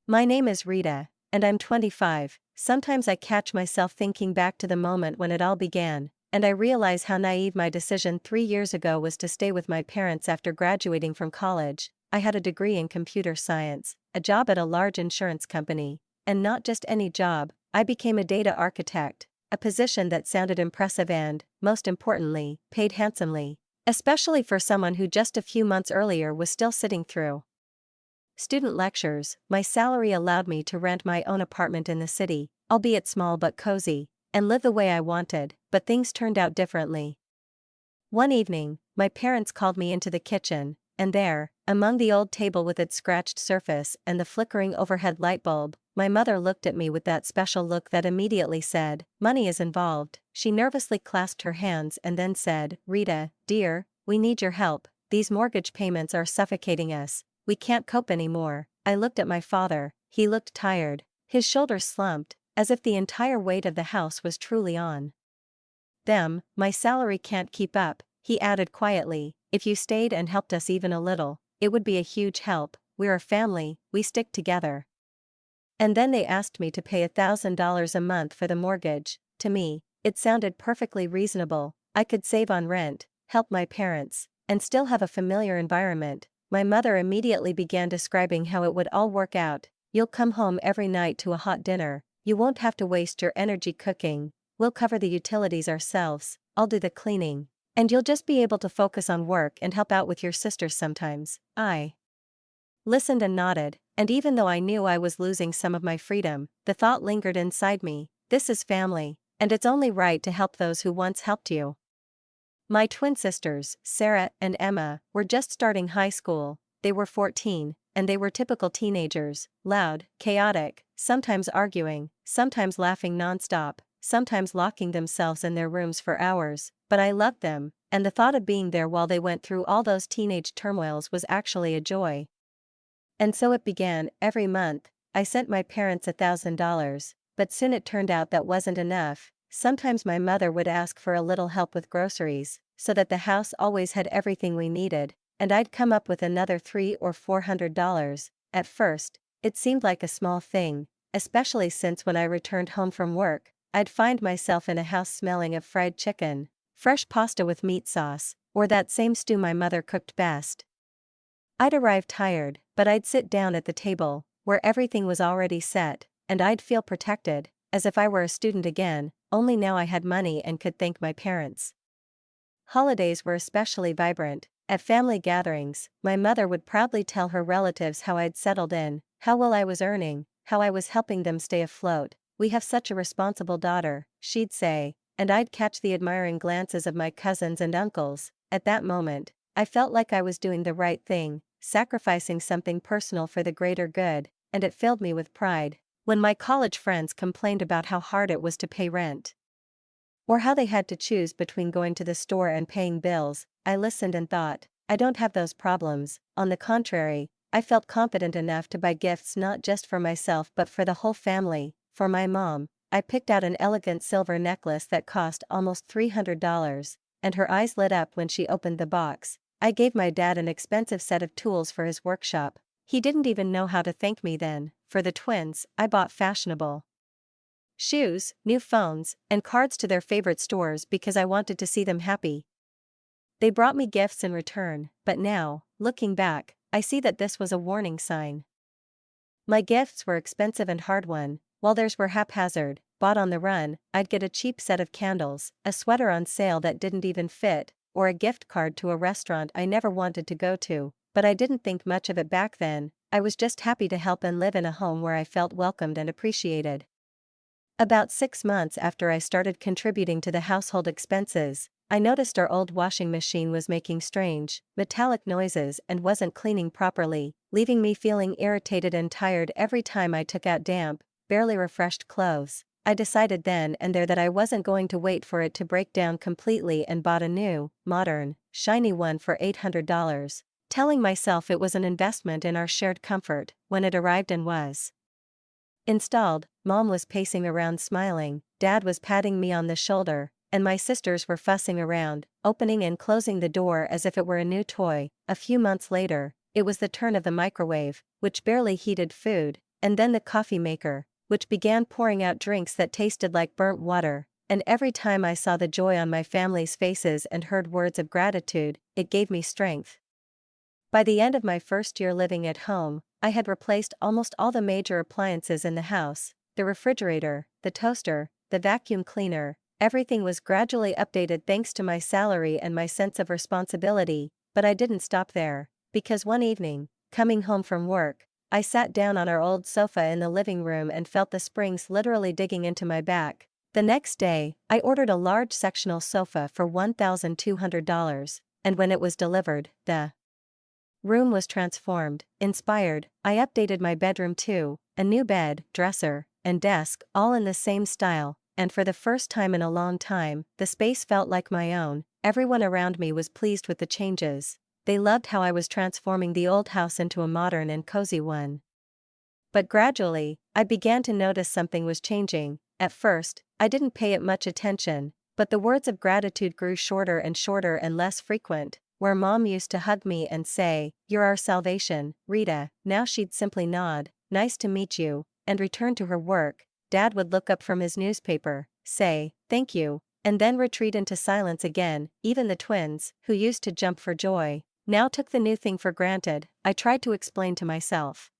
My name is Rita, and I'm 25. Sometimes I catch myself thinking back to the moment when it all began, and I realize how naive my decision 3 years ago was to stay with my parents after graduating from college. I had a degree in computer science, a job at a large insurance company, and not just any job. I became a data architect, a position that sounded impressive and, most importantly, paid handsomely, especially for someone who just a few months earlier was still sitting through student lectures. My salary allowed me to rent my own apartment in the city, albeit small but cozy, and live the way I wanted, but things turned out differently. One evening, my parents called me into the kitchen, and there, among the old table with its scratched surface and the flickering overhead light bulb, my mother looked at me with that special look that immediately said, "Money is involved." She nervously clasped her hands and then said, "Rita, dear, we need your help. These mortgage payments are suffocating us. We can't cope anymore." I looked at my father. He looked tired. His shoulders slumped, as if the entire weight of the house was truly on them. "My salary can't keep up," he added quietly. "If you stayed and helped us even a little, it would be a huge help. We're a family, we stick together." And then they asked me to pay $1,000 a month for the mortgage. To me, it sounded perfectly reasonable. I could save on rent, help my parents, and still have a familiar environment. My mother immediately began describing how it would all work out. "You'll come home every night to a hot dinner. You won't have to waste your energy cooking. We'll cover the utilities ourselves. I'll do the cleaning. And you'll just be able to focus on work and help out with your sisters sometimes." I listened and nodded, and even though I knew I was losing some of my freedom, the thought lingered inside me: this is family, and it's only right to help those who once helped you. My twin sisters, Sarah and Emma, were just starting high school. They were 14, and they were typical teenagers, loud, chaotic, sometimes arguing, sometimes laughing nonstop, sometimes locking themselves in their rooms for hours. But I loved them, and the thought of being there while they went through all those teenage turmoils was actually a joy. And so it began. Every month, I sent my parents $1,000, but soon it turned out that wasn't enough. Sometimes my mother would ask for a little help with groceries, so that the house always had everything we needed, and I'd come up with another $300 or $400. At first, it seemed like a small thing, especially since when I returned home from work, I'd find myself in a house smelling of fried chicken, fresh pasta with meat sauce, or that same stew my mother cooked best. I'd arrive tired, but I'd sit down at the table, where everything was already set, and I'd feel protected, as if I were a student again, only now I had money and could thank my parents. Holidays were especially vibrant. At family gatherings, my mother would proudly tell her relatives how I'd settled in, how well I was earning, how I was helping them stay afloat. "We have such a responsible daughter," she'd say, and I'd catch the admiring glances of my cousins and uncles. At that moment, I felt like I was doing the right thing, sacrificing something personal for the greater good, and it filled me with pride. When my college friends complained about how hard it was to pay rent, or how they had to choose between going to the store and paying bills, I listened and thought, I don't have those problems. On the contrary, I felt confident enough to buy gifts not just for myself but for the whole family. For my mom, I picked out an elegant silver necklace that cost almost $300, and her eyes lit up when she opened the box. I gave my dad an expensive set of tools for his workshop. He didn't even know how to thank me then. For the twins, I bought fashionable shoes, new phones, and cards to their favorite stores because I wanted to see them happy. They brought me gifts in return, but now, looking back, I see that this was a warning sign. My gifts were expensive and hard-won, while theirs were haphazard, bought on the run. I'd get a cheap set of candles, a sweater on sale that didn't even fit, or a gift card to a restaurant I never wanted to go to, but I didn't think much of it back then. I was just happy to help and live in a home where I felt welcomed and appreciated. About 6 months after I started contributing to the household expenses, I noticed our old washing machine was making strange, metallic noises and wasn't cleaning properly, leaving me feeling irritated and tired every time I took out damp, barely refreshed clothes. I decided then and there that I wasn't going to wait for it to break down completely and bought a new, modern, shiny one for $800. Telling myself it was an investment in our shared comfort. When it arrived and was installed, Mom was pacing around smiling, Dad was patting me on the shoulder, and my sisters were fussing around, opening and closing the door as if it were a new toy. A few months later, it was the turn of the microwave, which barely heated food, and then the coffee maker, which began pouring out drinks that tasted like burnt water, and every time I saw the joy on my family's faces and heard words of gratitude, it gave me strength. By the end of my first year living at home, I had replaced almost all the major appliances in the house: the refrigerator, the toaster, the vacuum cleaner. Everything was gradually updated thanks to my salary and my sense of responsibility, but I didn't stop there, because one evening, coming home from work, I sat down on our old sofa in the living room and felt the springs literally digging into my back. The next day, I ordered a large sectional sofa for $1,200, and when it was delivered, the room was transformed. Inspired, I updated my bedroom too: a new bed, dresser, and desk, all in the same style, and for the first time in a long time, the space felt like my own. Everyone around me was pleased with the changes. They loved how I was transforming the old house into a modern and cozy one. But gradually, I began to notice something was changing. At first, I didn't pay it much attention, but the words of gratitude grew shorter and shorter and less frequent. Where Mom used to hug me and say, "You're our salvation, Rita," now she'd simply nod, "Nice to meet you," and return to her work. Dad would look up from his newspaper, say, "Thank you," and then retreat into silence again. Even the twins, who used to jump for joy, now took the new thing for granted. I tried to explain to myself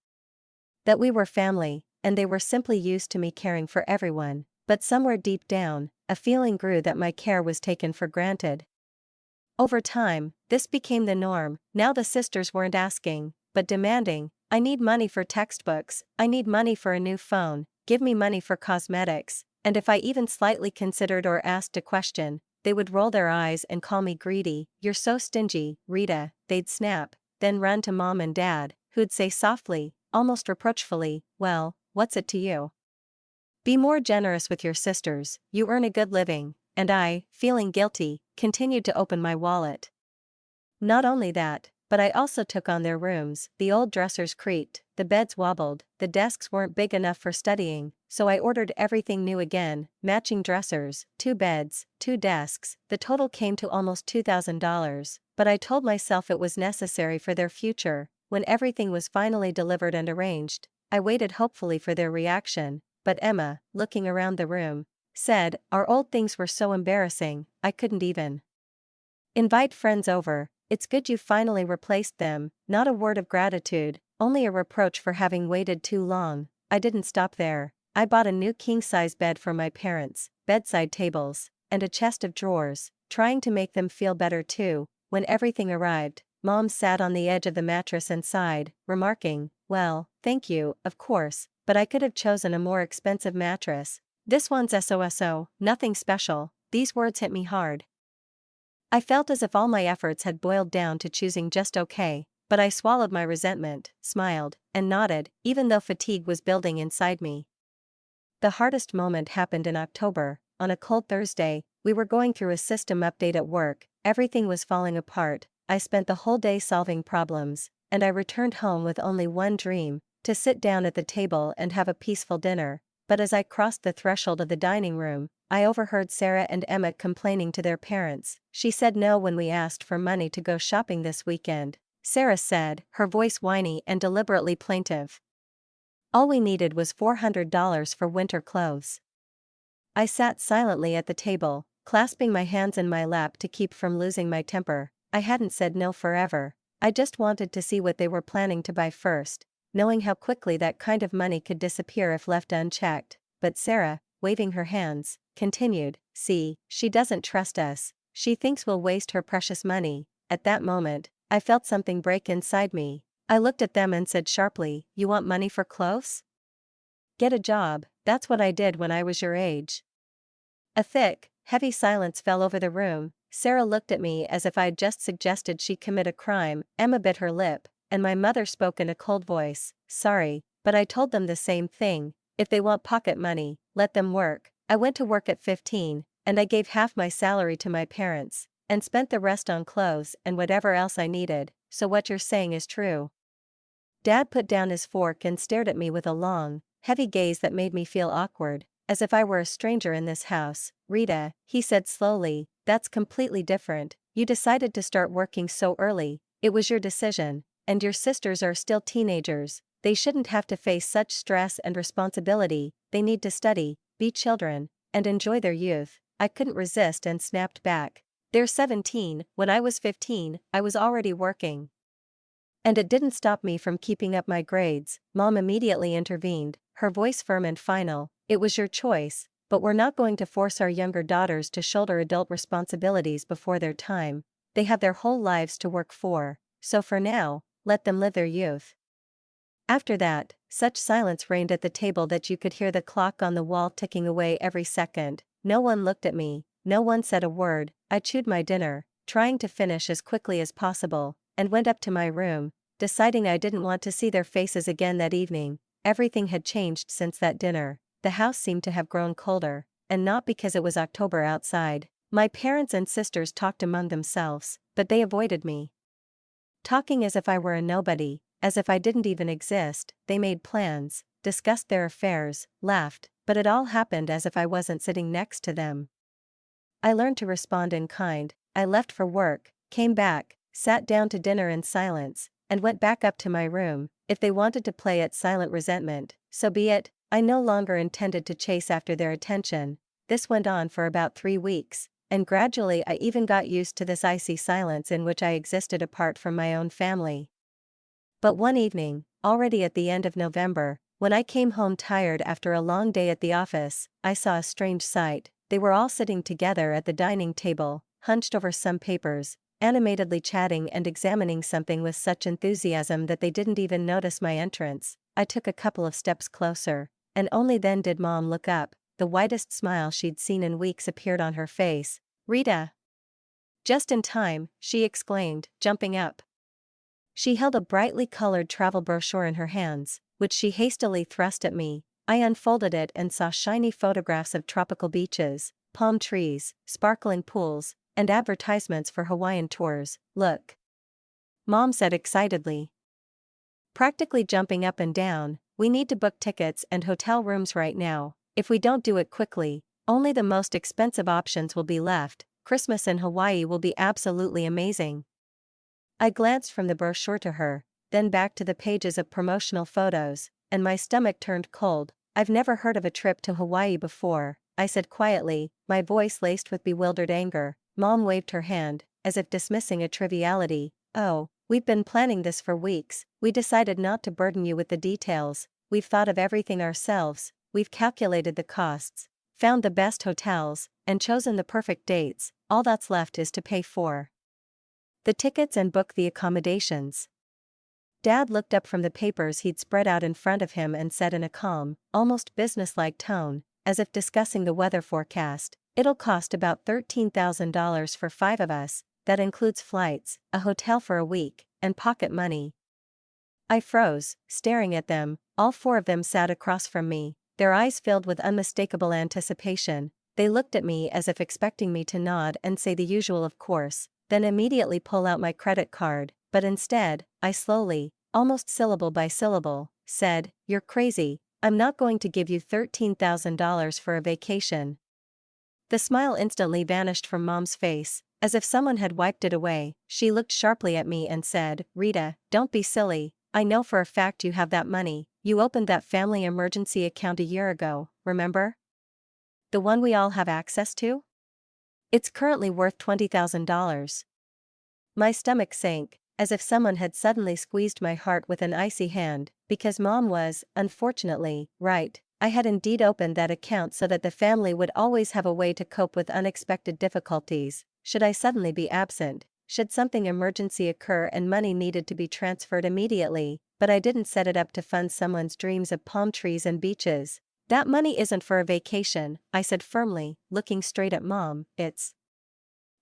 that we were family, and they were simply used to me caring for everyone, but somewhere deep down, a feeling grew that my care was taken for granted. Over time, this became the norm. Now the sisters weren't asking, but demanding, "I need money for textbooks, I need money for a new phone, give me money for cosmetics," and if I even slightly considered or asked a question, they would roll their eyes and call me greedy. "You're so stingy, Rita," they'd snap, then run to Mom and Dad, who'd say softly, almost reproachfully, "Well, what's it to you? Be more generous with your sisters, you earn a good living," and I, feeling guilty, continued to open my wallet. Not only that, but I also took on their rooms. The old dressers creaked, the beds wobbled, the desks weren't big enough for studying, so I ordered everything new again: matching dressers, 2 beds, 2 desks. The total came to almost $2,000, but I told myself it was necessary for their future. When everything was finally delivered and arranged, I waited hopefully for their reaction, but Emma, looking around the room, said, "Our old things were so embarrassing, I couldn't even invite friends over." "It's good you finally replaced them." Not a word of gratitude, only a reproach for having waited too long. I didn't stop there. I bought a new king-size bed for my parents, bedside tables, and a chest of drawers, trying to make them feel better too. When everything arrived, Mom sat on the edge of the mattress and sighed, remarking, "Well, thank you, of course, but I could have chosen a more expensive mattress. This one's SOSO, nothing special." These words hit me hard. I felt as if all my efforts had boiled down to choosing just okay, but I swallowed my resentment, smiled, and nodded, even though fatigue was building inside me. The hardest moment happened in October. On a cold Thursday, we were going through a system update at work. Everything was falling apart. I spent the whole day solving problems, and I returned home with only one dream: to sit down at the table and have a peaceful dinner. But as I crossed the threshold of the dining room, I overheard Sarah and Emma complaining to their parents. She said no when we asked for money to go shopping this weekend. Sarah said, her voice whiny and deliberately plaintive, all we needed was $400 for winter clothes. I sat silently at the table, clasping my hands in my lap to keep from losing my temper. I hadn't said no forever. I just wanted to see what they were planning to buy first, knowing how quickly that kind of money could disappear if left unchecked. But Sarah, waving her hands, continued, "See, she doesn't trust us. She thinks we'll waste her precious money." At that moment, I felt something break inside me. I looked at them and said sharply, "You want money for clothes? Get a job." That's what I did when I was your age. A thick, heavy silence fell over the room. Sarah looked at me as if I'd just suggested she commit a crime. Emma bit her lip, and my mother spoke in a cold voice, "Sorry, but I told them the same thing. If they want pocket money, let them work." I went to work at 15, and I gave half my salary to my parents, and spent the rest on clothes and whatever else I needed. "So what you're saying is true?" Dad put down his fork and stared at me with a long, heavy gaze that made me feel awkward, as if I were a stranger in this house. "Rita," he said slowly, "that's completely different. You decided to start working so early. It was your decision, and your sisters are still teenagers. They shouldn't have to face such stress and responsibility, they need to study, be children, and enjoy their youth. I couldn't resist and snapped back. They're 17, when I was 15, I was already working. And it didn't stop me from keeping up my grades. Mom immediately intervened, her voice firm and final. It was your choice, but we're not going to force our younger daughters to shoulder adult responsibilities before their time. They have their whole lives to work for, so for now, let them live their youth. After that, such silence reigned at the table that you could hear the clock on the wall ticking away every second. No one looked at me, no one said a word. I chewed my dinner, trying to finish as quickly as possible, and went up to my room, deciding I didn't want to see their faces again that evening. Everything had changed since that dinner. The house seemed to have grown colder, and not because it was October outside. My parents and sisters talked among themselves, but they avoided me. Talking as if I were a nobody, as if I didn't even exist. They made plans, discussed their affairs, laughed, but it all happened as if I wasn't sitting next to them. I learned to respond in kind. I left for work, came back, sat down to dinner in silence, and went back up to my room. If they wanted to play at silent resentment, so be it. I no longer intended to chase after their attention. This went on for about 3 weeks, and gradually I even got used to this icy silence in which I existed apart from my own family. But one evening, already at the end of November, when I came home tired after a long day at the office, I saw a strange sight. They were all sitting together at the dining table, hunched over some papers, animatedly chatting and examining something with such enthusiasm that they didn't even notice my entrance. I took a couple of steps closer, and only then did Mom look up. The widest smile she'd seen in weeks appeared on her face. "Rita!" "Just in time," she exclaimed, jumping up. She held a brightly colored travel brochure in her hands, which she hastily thrust at me. I unfolded it and saw shiny photographs of tropical beaches, palm trees, sparkling pools, and advertisements for Hawaiian tours. "Look," Mom said excitedly, practically jumping up and down, "we need to book tickets and hotel rooms right now. If we don't do it quickly, only the most expensive options will be left. Christmas in Hawaii will be absolutely amazing." I glanced from the brochure to her, then back to the pages of promotional photos, and my stomach turned cold. "I've never heard of a trip to Hawaii before," I said quietly, my voice laced with bewildered anger. Mom waved her hand, as if dismissing a triviality. "Oh, we've been planning this for weeks. We decided not to burden you with the details. We've thought of everything ourselves. We've calculated the costs, found the best hotels, and chosen the perfect dates. All that's left is to pay for the tickets and book the accommodations." Dad looked up from the papers he'd spread out in front of him and said in a calm, almost businesslike tone, as if discussing the weather forecast, "It'll cost about $13,000 for 5 of us. That includes flights, a hotel for a week, and pocket money." I froze, staring at them. All 4 of them sat across from me, their eyes filled with unmistakable anticipation. They looked at me as if expecting me to nod and say the usual "of course," then immediately pull out my credit card, but instead, I slowly, almost syllable by syllable, said, "You're crazy. I'm not going to give you $13,000 for a vacation." The smile instantly vanished from Mom's face, as if someone had wiped it away. She looked sharply at me and said, "Rita, don't be silly. I know for a fact you have that money. You opened that family emergency account a year ago, remember? The one we all have access to? It's currently worth $20,000. My stomach sank, as if someone had suddenly squeezed my heart with an icy hand, because Mom was, unfortunately, right. I had indeed opened that account so that the family would always have a way to cope with unexpected difficulties. Should I suddenly be absent, should something emergency occur and money needed to be transferred immediately, but I didn't set it up to fund someone's dreams of palm trees and beaches. "That money isn't for a vacation," I said firmly, looking straight at Mom. "It's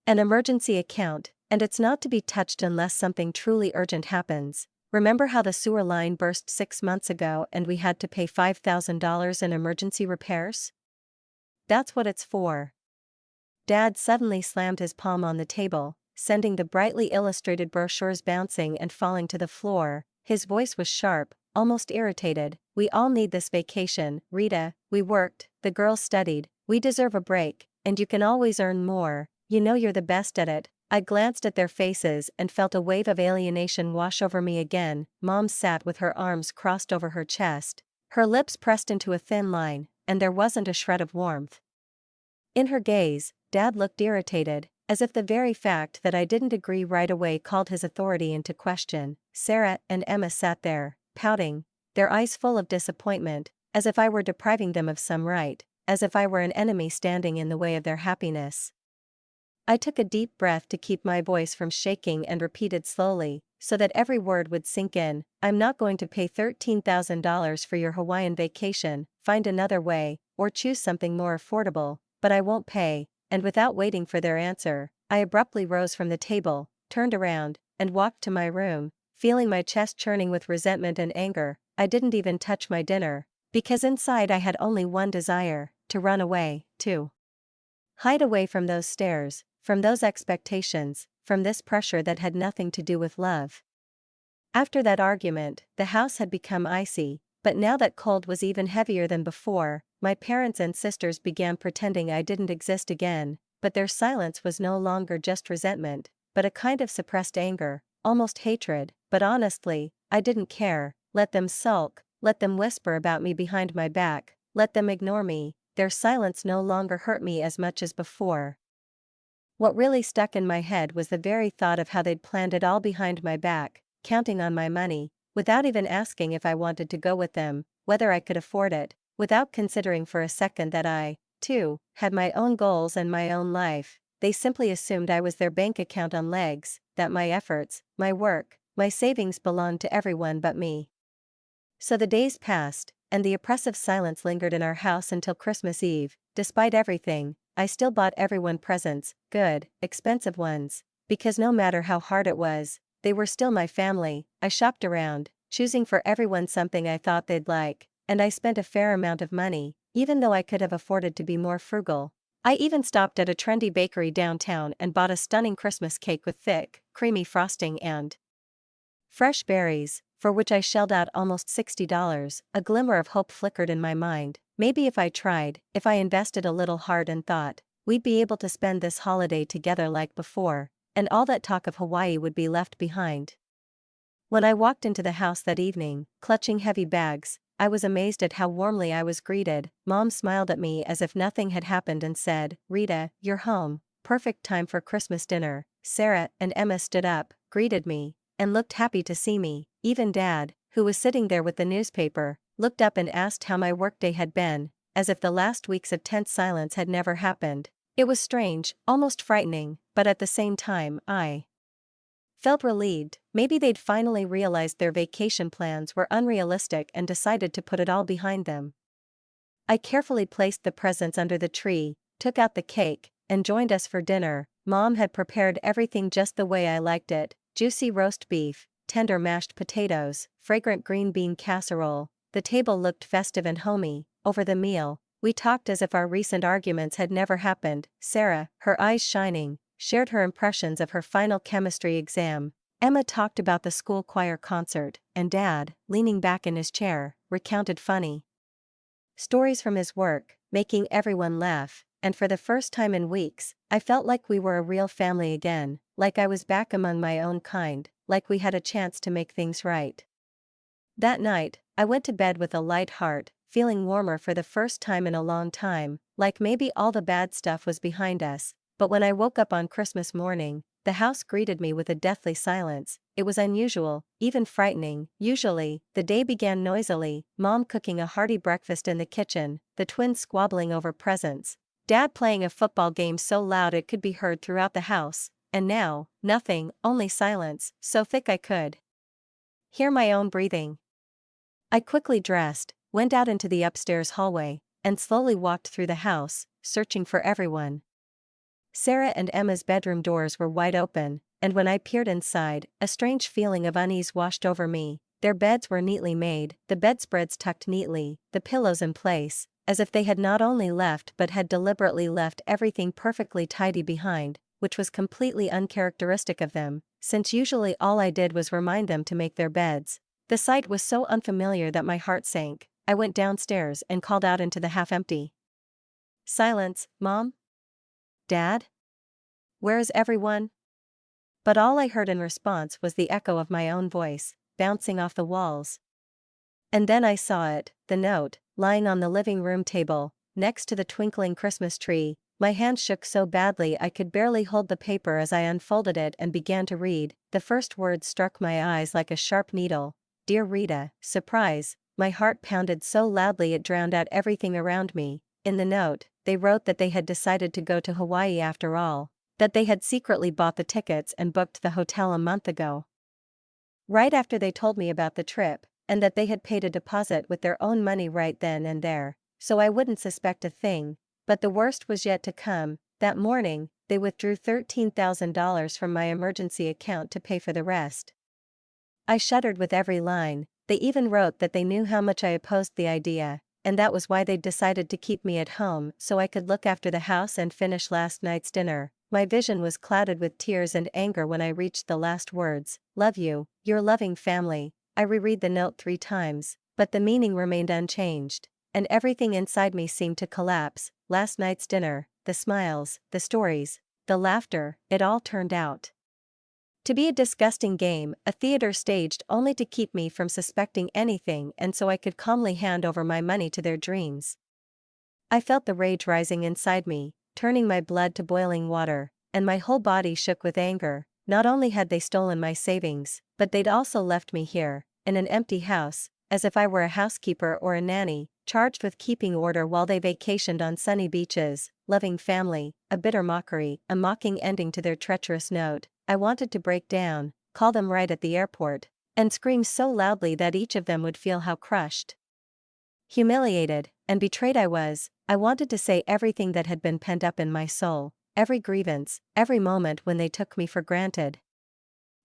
an emergency account, and it's not to be touched unless something truly urgent happens. Remember how the sewer line burst 6 months ago and we had to pay $5,000 in emergency repairs? That's what it's for." Dad suddenly slammed his palm on the table, sending the brightly illustrated brochures bouncing and falling to the floor. His voice was sharp, almost irritated. "We all need this vacation, Rita. We worked, the girls studied, we deserve a break, and you can always earn more. You know you're the best at it. I glanced at their faces and felt a wave of alienation wash over me again. Mom sat with her arms crossed over her chest, her lips pressed into a thin line, and there wasn't a shred of warmth in her gaze. Dad looked irritated, as if the very fact that I didn't agree right away called his authority into question. Sarah and Emma sat there, pouting, their eyes full of disappointment, as if I were depriving them of some right, as if I were an enemy standing in the way of their happiness. I took a deep breath to keep my voice from shaking and repeated slowly, so that every word would sink in, "I'm not going to pay $13,000 for your Hawaiian vacation. Find another way, or choose something more affordable, but I won't pay." And without waiting for their answer, I abruptly rose from the table, turned around, and walked to my room, feeling my chest churning with resentment and anger. I didn't even touch my dinner, because inside I had only one desire: to run away, to hide away from those stares, from those expectations, from this pressure that had nothing to do with love. After that argument, the house had become icy, but now that cold was even heavier than before. My parents and sisters began pretending I didn't exist again, but their silence was no longer just resentment, but a kind of suppressed anger, almost hatred. But honestly, I didn't care. Let them sulk, let them whisper about me behind my back, let them ignore me. Their silence no longer hurt me as much as before. What really stuck in my head was the very thought of how they'd planned it all behind my back, counting on my money, without even asking if I wanted to go with them, whether I could afford it, without considering for a second that I, too, had my own goals and my own life. They simply assumed I was their bank account on legs, that my efforts, my work, my savings belonged to everyone but me. So the days passed, and the oppressive silence lingered in our house until Christmas Eve. Despite everything, I still bought everyone presents, good, expensive ones, because no matter how hard it was, they were still my family. I shopped around, choosing for everyone something I thought they'd like, and I spent a fair amount of money, even though I could have afforded to be more frugal. I even stopped at a trendy bakery downtown and bought a stunning Christmas cake with thick, creamy frosting and fresh berries, for which I shelled out almost $60. A glimmer of hope flickered in my mind. Maybe if I tried, if I invested a little heart and thought, we'd be able to spend this holiday together like before, and all that talk of Hawaii would be left behind. When I walked into the house that evening, clutching heavy bags, I was amazed at how warmly I was greeted. Mom smiled at me as if nothing had happened and said, "Rita, you're home. Perfect time for Christmas dinner." Sarah and Emma stood up, greeted me, and looked happy to see me. Even Dad, who was sitting there with the newspaper, looked up and asked how my workday had been, as if the last weeks of tense silence had never happened. It was strange, almost frightening, but at the same time, I felt relieved. Maybe they'd finally realized their vacation plans were unrealistic and decided to put it all behind them. I carefully placed the presents under the tree, took out the cake, and joined us for dinner. Mom had prepared everything just the way I liked it: juicy roast beef, tender mashed potatoes, fragrant green bean casserole. The table looked festive and homey. Over the meal, we talked as if our recent arguments had never happened. Sarah, her eyes shining, shared her impressions of her final chemistry exam. Emma talked about the school choir concert, and Dad, leaning back in his chair, recounted funny stories from his work, making everyone laugh. And for the first time in weeks, I felt like we were a real family again, like I was back among my own kind, like we had a chance to make things right. That night, I went to bed with a light heart, feeling warmer for the first time in a long time, like maybe all the bad stuff was behind us. But when I woke up on Christmas morning, the house greeted me with a deathly silence. It was unusual, even frightening. Usually, the day began noisily, Mom cooking a hearty breakfast in the kitchen, the twins squabbling over presents, Dad playing a football game so loud it could be heard throughout the house, and now, nothing, only silence, so thick I could hear my own breathing. I quickly dressed, went out into the upstairs hallway, and slowly walked through the house, searching for everyone. Sarah and Emma's bedroom doors were wide open, and when I peered inside, a strange feeling of unease washed over me. Their beds were neatly made, the bedspreads tucked neatly, the pillows in place, as if they had not only left but had deliberately left everything perfectly tidy behind, which was completely uncharacteristic of them, since usually all I did was remind them to make their beds. The sight was so unfamiliar that my heart sank. I went downstairs and called out into the half-empty silence, "Mom? Dad? Where is everyone?" But all I heard in response was the echo of my own voice, bouncing off the walls. And then I saw it, the note, lying on the living room table, next to the twinkling Christmas tree. My hand shook so badly I could barely hold the paper as I unfolded it and began to read. The first words struck my eyes like a sharp needle. Dear Rita, surprise. My heart pounded so loudly it drowned out everything around me. In the note, they wrote that they had decided to go to Hawaii after all, that they had secretly bought the tickets and booked the hotel a month ago. Right after they told me about the trip, and that they had paid a deposit with their own money right then and there, so I wouldn't suspect a thing. But the worst was yet to come. That morning, they withdrew $13,000 from my emergency account to pay for the rest. I shuddered with every line. They even wrote that they knew how much I opposed the idea, and that was why they'd decided to keep me at home so I could look after the house and finish last night's dinner. My vision was clouded with tears and anger when I reached the last words. Love you, your loving family. I reread the note 3 times, but the meaning remained unchanged, and everything inside me seemed to collapse. Last night's dinner, the smiles, the stories, the laughter, it all turned out to be a disgusting game, a theater staged only to keep me from suspecting anything and so I could calmly hand over my money to their dreams. I felt the rage rising inside me, turning my blood to boiling water, and my whole body shook with anger. Not only had they stolen my savings, but they'd also left me here, in an empty house, as if I were a housekeeper or a nanny, charged with keeping order while they vacationed on sunny beaches. Loving family, a bitter mockery, a mocking ending to their treacherous note. I wanted to break down, call them right at the airport, and scream so loudly that each of them would feel how crushed, humiliated, and betrayed I was. I wanted to say everything that had been pent up in my soul, every grievance, every moment when they took me for granted.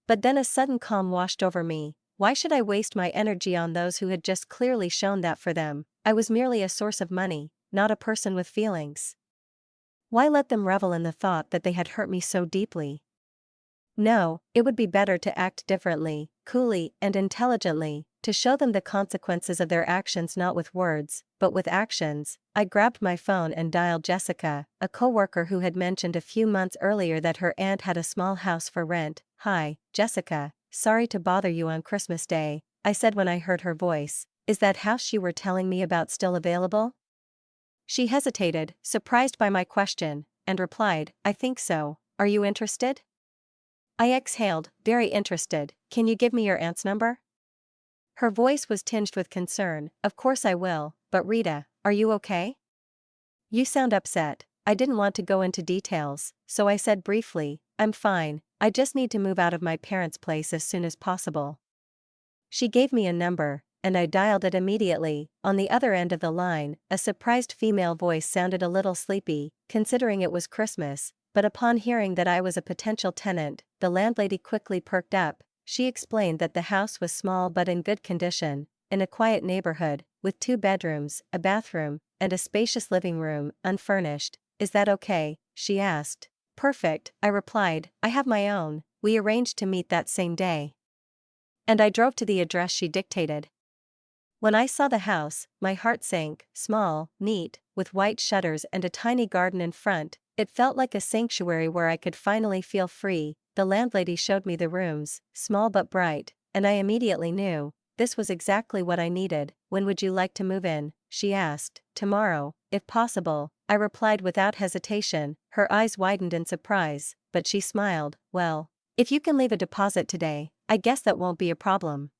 But then a sudden calm washed over me. Why should I waste my energy on those who had just clearly shown that for them, I was merely a source of money, not a person with feelings? Why let them revel in the thought that they had hurt me so deeply? No, it would be better to act differently, coolly and intelligently, to show them the consequences of their actions not with words, but with actions. I grabbed my phone and dialed Jessica, a coworker who had mentioned a few months earlier that her aunt had a small house for rent. Hi, Jessica, sorry to bother you on Christmas Day, I said when I heard her voice. Is that house you were telling me about still available? She hesitated, surprised by my question, and replied, I think so. Are you interested? I exhaled, very interested. Can you give me your aunt's number? Her voice was tinged with concern. Of course I will, but Rita, are you okay? You sound upset. I didn't want to go into details, so I said briefly, I'm fine, I just need to move out of my parents' place as soon as possible. She gave me a number, and I dialed it immediately. On the other end of the line, a surprised female voice sounded a little sleepy, considering it was Christmas, but upon hearing that I was a potential tenant, the landlady quickly perked up. She explained that the house was small but in good condition, in a quiet neighborhood, with 2 bedrooms, a bathroom, and a spacious living room, unfurnished. Is that okay? She asked. Perfect, I replied, I have my own. We arranged to meet that same day. And I drove to the address she dictated. When I saw the house, my heart sank. Small, neat, with white shutters and a tiny garden in front, it felt like a sanctuary where I could finally feel free. The landlady showed me the rooms, small but bright, and I immediately knew this was exactly what I needed. When would you like to move in? She asked. Tomorrow, if possible, I replied without hesitation. Her eyes widened in surprise, but she smiled. Well, if you can leave a deposit today, I guess that won't be a problem.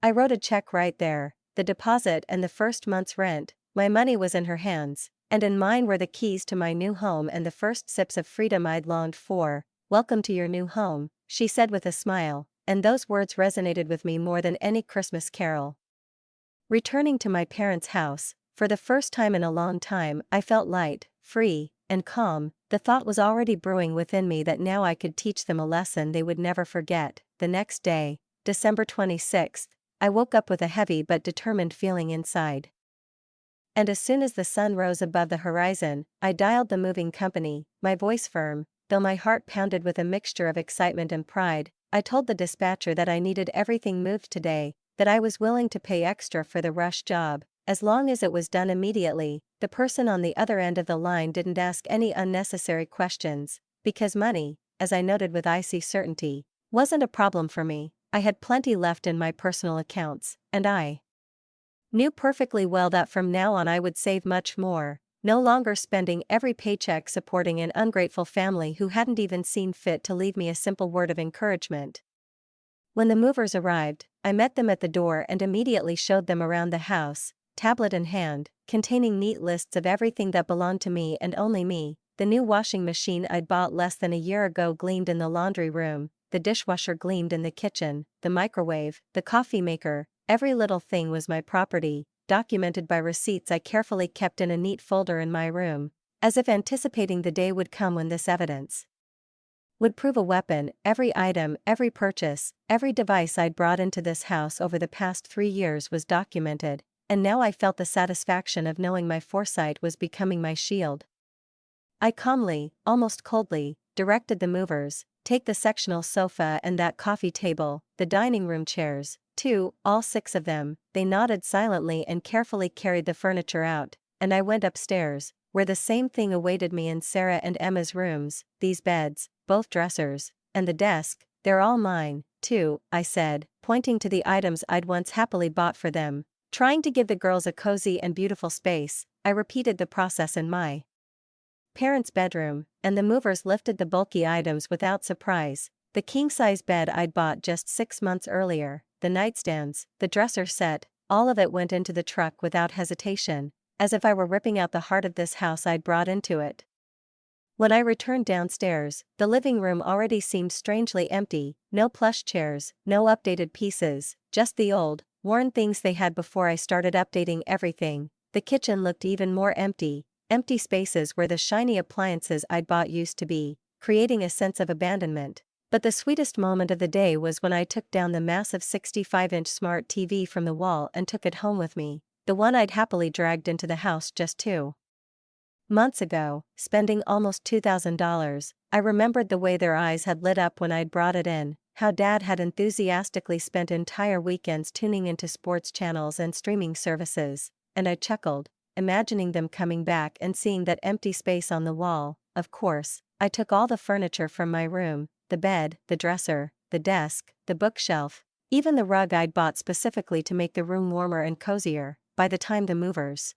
I wrote a check right there, the deposit and the first month's rent. My money was in her hands, and in mine were the keys to my new home and the first sips of freedom I'd longed for. Welcome to your new home, she said with a smile, and those words resonated with me more than any Christmas carol. Returning to my parents' house, for the first time in a long time I felt light, free, and calm. The thought was already brewing within me that now I could teach them a lesson they would never forget. The next day, December 26th, I woke up with a heavy but determined feeling inside. And as soon as the sun rose above the horizon, I dialed the moving company, my voice firm, though my heart pounded with a mixture of excitement and pride. I told the dispatcher that I needed everything moved today, that I was willing to pay extra for the rush job, as long as it was done immediately. The person on the other end of the line didn't ask any unnecessary questions, because money, as I noted with icy certainty, wasn't a problem for me. I had plenty left in my personal accounts, and I knew perfectly well that from now on I would save much more, no longer spending every paycheck supporting an ungrateful family who hadn't even seen fit to leave me a simple word of encouragement. When the movers arrived, I met them at the door and immediately showed them around the house, tablet in hand, containing neat lists of everything that belonged to me and only me. The new washing machine I'd bought less than a year ago gleamed in the laundry room, the dishwasher gleamed in the kitchen, the microwave, the coffee maker, every little thing was my property, documented by receipts I carefully kept in a neat folder in my room, as if anticipating the day would come when this evidence would prove a weapon. Every item, every purchase, every device I'd brought into this house over the past 3 years was documented, and now I felt the satisfaction of knowing my foresight was becoming my shield. I calmly, almost coldly, directed the movers, "Take the sectional sofa and that coffee table, the dining room chairs, too, all 6 of them." They nodded silently and carefully carried the furniture out, and I went upstairs, where the same thing awaited me in Sarah and Emma's rooms. "These beds, both dressers, and the desk, they're all mine, too," I said, pointing to the items I'd once happily bought for them. Trying to give the girls a cozy and beautiful space, I repeated the process in my parents' bedroom, and the movers lifted the bulky items without surprise. The king-size bed I'd bought just 6 months earlier, the nightstands, the dresser set, all of it went into the truck without hesitation, as if I were ripping out the heart of this house I'd brought into it. When I returned downstairs, the living room already seemed strangely empty. No plush chairs, no updated pieces, just the old, worn things they had before I started updating everything. The kitchen looked even more empty spaces where the shiny appliances I'd bought used to be, creating a sense of abandonment. But the sweetest moment of the day was when I took down the massive 65-inch smart TV from the wall and took it home with me, the one I'd happily dragged into the house just 2 months ago, spending almost $2,000. I remembered the way their eyes had lit up when I'd brought it in, how Dad had enthusiastically spent entire weekends tuning into sports channels and streaming services, and I chuckled, imagining them coming back and seeing that empty space on the wall. Of course, I took all the furniture from my room, the bed, the dresser, the desk, the bookshelf, even the rug I'd bought specifically to make the room warmer and cozier. By the time the movers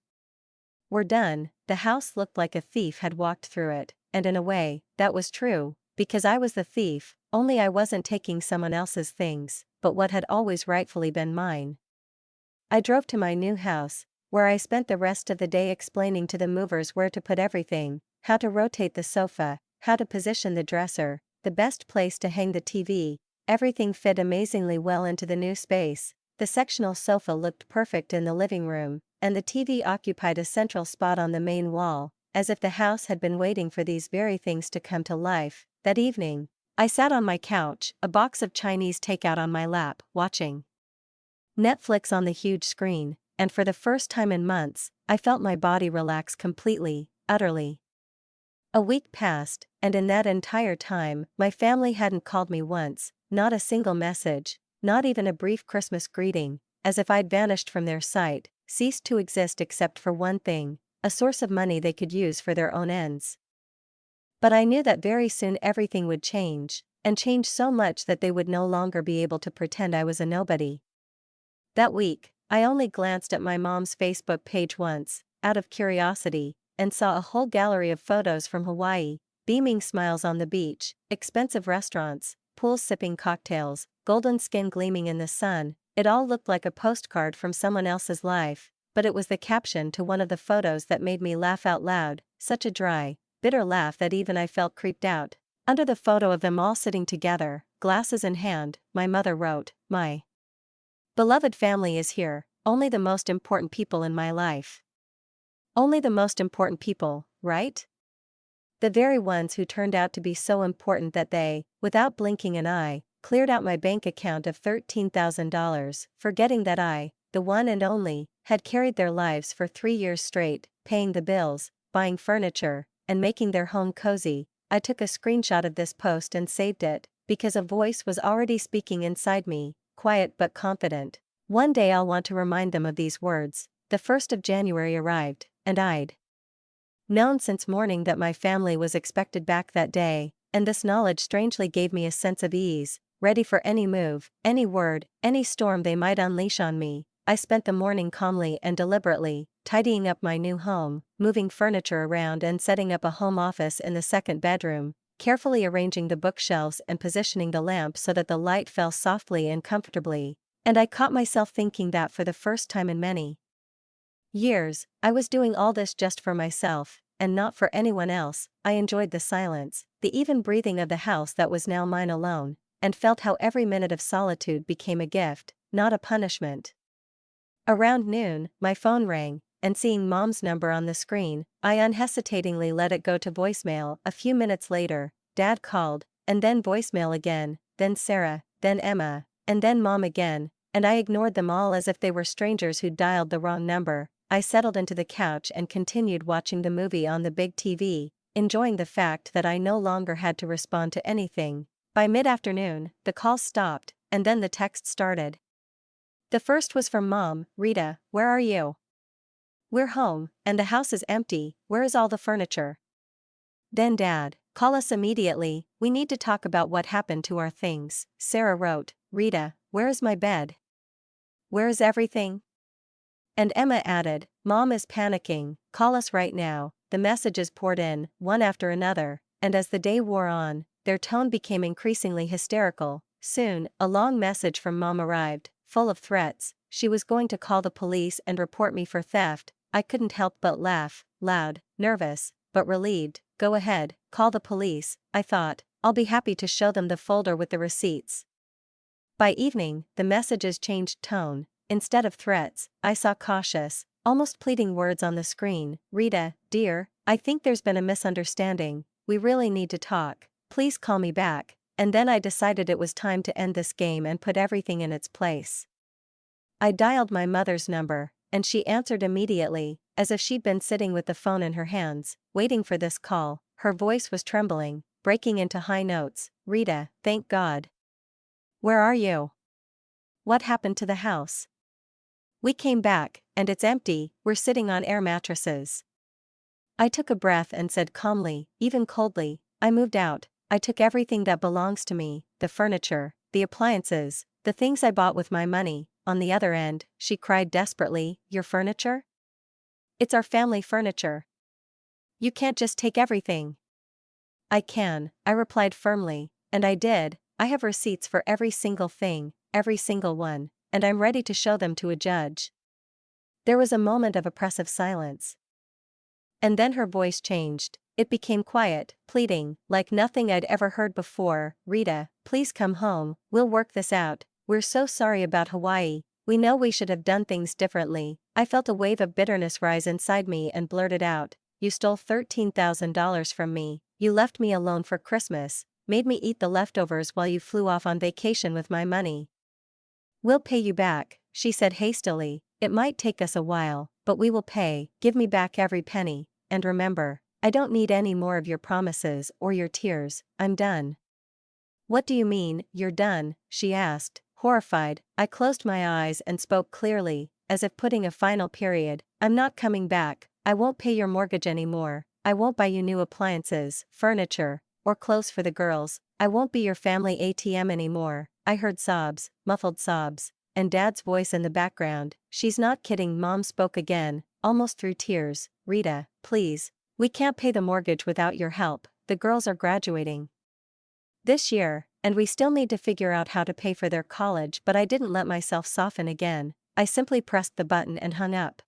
were done, the house looked like a thief had walked through it, and in a way, that was true, because I was the thief, only I wasn't taking someone else's things, but what had always rightfully been mine. I drove to my new house, where I spent the rest of the day explaining to the movers where to put everything, how to rotate the sofa, how to position the dresser, the best place to hang the TV. Everything fit amazingly well into the new space. The sectional sofa looked perfect in the living room, and the TV occupied a central spot on the main wall, as if the house had been waiting for these very things to come to life. That evening, I sat on my couch, a box of Chinese takeout on my lap, watching Netflix on the huge screen, and for the first time in months, I felt my body relax completely, utterly. A week passed, and in that entire time, my family hadn't called me once, not a single message, not even a brief Christmas greeting, as if I'd vanished from their sight, ceased to exist except for one thing, a source of money they could use for their own ends. But I knew that very soon everything would change, and change so much that they would no longer be able to pretend I was a nobody. That week, I only glanced at my mom's Facebook page once, out of curiosity, and saw a whole gallery of photos from Hawaii, beaming smiles on the beach, expensive restaurants, pools sipping cocktails, golden skin gleaming in the sun. It all looked like a postcard from someone else's life, but it was the caption to one of the photos that made me laugh out loud, such a dry, bitter laugh that even I felt creeped out. Under the photo of them all sitting together, glasses in hand, my mother wrote, "My beloved family is here, only the most important people in my life." Only the most important people, right? The very ones who turned out to be so important that they, without blinking an eye, cleared out my bank account of $13,000, forgetting that I, the one and only, had carried their lives for 3 years straight, paying the bills, buying furniture, and making their home cozy. I took a screenshot of this post and saved it, because a voice was already speaking inside me, quiet but confident. One day I'll want to remind them of these words. The 1st of January arrived, and I'd known since morning that my family was expected back that day. and this knowledge strangely gave me a sense of ease, ready for any move, any word, any storm they might unleash on me. I spent the morning calmly and deliberately, tidying up my new home, moving furniture around and setting up a home office in the second bedroom, carefully arranging the bookshelves and positioning the lamp so that the light fell softly and comfortably. And I caught myself thinking that for the first time in many years, I was doing all this just for myself, and not for anyone else. I enjoyed the silence, the even breathing of the house that was now mine alone, and felt how every minute of solitude became a gift, not a punishment. Around noon, my phone rang, and seeing Mom's number on the screen, I unhesitatingly let it go to voicemail. A few minutes later, Dad called, and then voicemail again, then Sarah, then Emma, and then Mom again, and I ignored them all as if they were strangers who'd dialed the wrong number. I settled into the couch and continued watching the movie on the big TV, enjoying the fact that I no longer had to respond to anything. By mid-afternoon, the calls stopped, and then the text started. The first was from Mom. "Rita, where are you? We're home, and the house is empty. Where is all the furniture?" Then Dad, "Call us immediately, we need to talk about what happened to our things." Sarah wrote, "Rita, where is my bed? Where is everything?" And Emma added, "Mom is panicking, call us right now." The messages poured in, one after another, and as the day wore on, their tone became increasingly hysterical. Soon, a long message from Mom arrived, full of threats. She was going to call the police and report me for theft. I couldn't help but laugh, loud, nervous, but relieved. Go ahead, call the police, I thought. I'll be happy to show them the folder with the receipts. By evening, the messages changed tone. Instead of threats, I saw cautious, almost pleading words on the screen. "Rita, dear, I think there's been a misunderstanding. We really need to talk. Please call me back." And then I decided it was time to end this game and put everything in its place. I dialed my mother's number, and she answered immediately, as if she'd been sitting with the phone in her hands, waiting for this call. Her voice was trembling, breaking into high notes. "Rita, thank God. Where are you? What happened to the house? We came back, and it's empty. We're sitting on air mattresses." I took a breath and said calmly, even coldly, "I moved out. I took everything that belongs to me, the furniture, the appliances, the things I bought with my money." On the other end, she cried desperately, "Your furniture? It's our family furniture. You can't just take everything." "I can," I replied firmly, "and I did. I have receipts for every single thing, every single one, and I'm ready to show them to a judge." There was a moment of oppressive silence. And then her voice changed. It became quiet, pleading, like nothing I'd ever heard before. "Rita, please come home, we'll work this out. We're so sorry about Hawaii. We know we should have done things differently." I felt a wave of bitterness rise inside me and blurted out, "You stole $13,000 from me, you left me alone for Christmas, made me eat the leftovers while you flew off on vacation with my money." "We'll pay you back," she said hastily. "It might take us a while, but we will pay. Give me back every penny, and remember, I don't need any more of your promises or your tears. I'm done." "What do you mean, you're done?" she asked, horrified. I closed my eyes and spoke clearly, as if putting a final period. "I'm not coming back. I won't pay your mortgage anymore. I won't buy you new appliances, furniture, or clothes for the girls. I won't be your family ATM anymore." I heard sobs, muffled sobs, and Dad's voice in the background. "She's not kidding." Mom spoke again, almost through tears. "Rita, please. We can't pay the mortgage without your help. The girls are graduating this year, and we still need to figure out how to pay for their college." But I didn't let myself soften again. I simply pressed the button and hung up.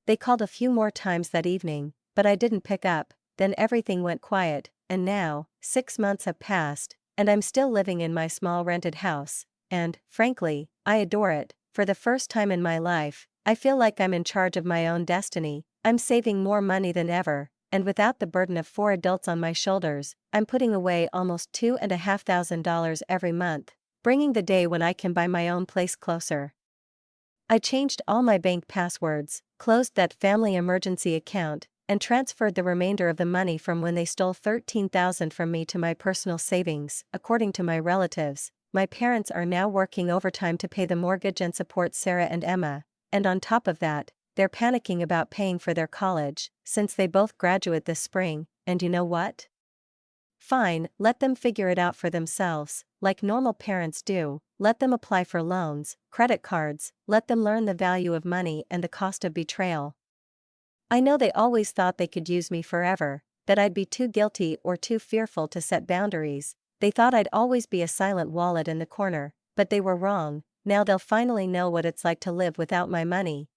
They called a few more times that evening, but I didn't pick up. Then everything went quiet, and now, 6 months have passed, and I'm still living in my small rented house, and, frankly, I adore it. For the first time in my life, I feel like I'm in charge of my own destiny. I'm saving more money than ever, and without the burden of 4 adults on my shoulders, I'm putting away almost $2,500 every month, bringing the day when I can buy my own place closer. I changed all my bank passwords, closed that family emergency account, and transferred the remainder of the money from when they stole $13,000 from me to my personal savings. According to my relatives, my parents are now working overtime to pay the mortgage and support Sarah and Emma, and on top of that, they're panicking about paying for their college, since they both graduate this spring. And you know what? Fine, let them figure it out for themselves, like normal parents do. Let them apply for loans, credit cards, let them learn the value of money and the cost of betrayal. I know they always thought they could use me forever, that I'd be too guilty or too fearful to set boundaries. They thought I'd always be a silent wallet in the corner, but they were wrong. Now they'll finally know what it's like to live without my money,